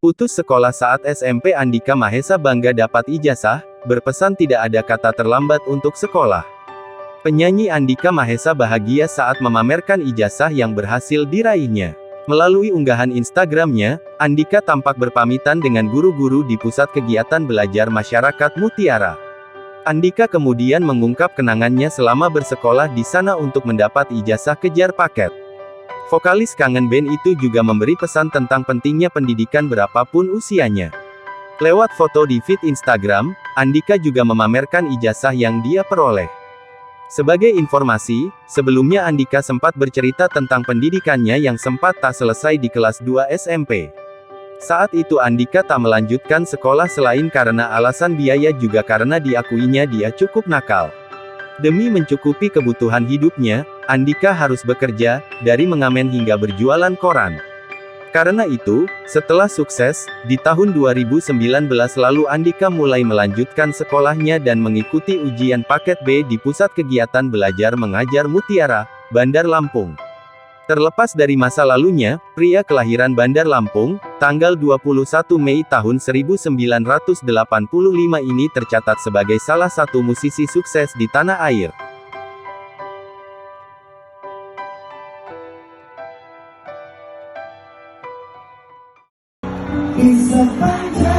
Putus sekolah saat SMP. Andika Mahesa bangga dapat ijazah, berpesan tidak ada kata terlambat untuk sekolah. Penyanyi Andika Mahesa bahagia saat memamerkan ijazah yang berhasil diraihnya. Melalui unggahan Instagramnya, Andika tampak berpamitan dengan guru-guru di Pusat Kegiatan Belajar Masyarakat Mutiara. Andika kemudian mengungkap kenangannya selama bersekolah di sana untuk mendapat ijazah kejar paket. Vokalis kangen band itu juga memberi pesan tentang pentingnya pendidikan berapapun usianya. Lewat foto di feed Instagram, Andika juga memamerkan ijazah yang dia peroleh. Sebagai informasi, sebelumnya Andika sempat bercerita tentang pendidikannya yang sempat tak selesai di kelas 2 SMP. Saat itu Andika tak melanjutkan sekolah selain karena alasan biaya juga karena diakuinya dia cukup nakal. Demi mencukupi kebutuhan hidupnya, Andika harus bekerja, dari mengamen hingga berjualan koran. Karena itu, setelah sukses, di tahun 2019 lalu Andika mulai melanjutkan sekolahnya dan mengikuti ujian paket B di Pusat Kegiatan Belajar Mengajar Mutiara, Bandar Lampung. Terlepas dari masa lalunya, pria kelahiran Bandar Lampung, tanggal 21 Mei tahun 1985 ini tercatat sebagai salah satu musisi sukses di tanah air. Kisah panjang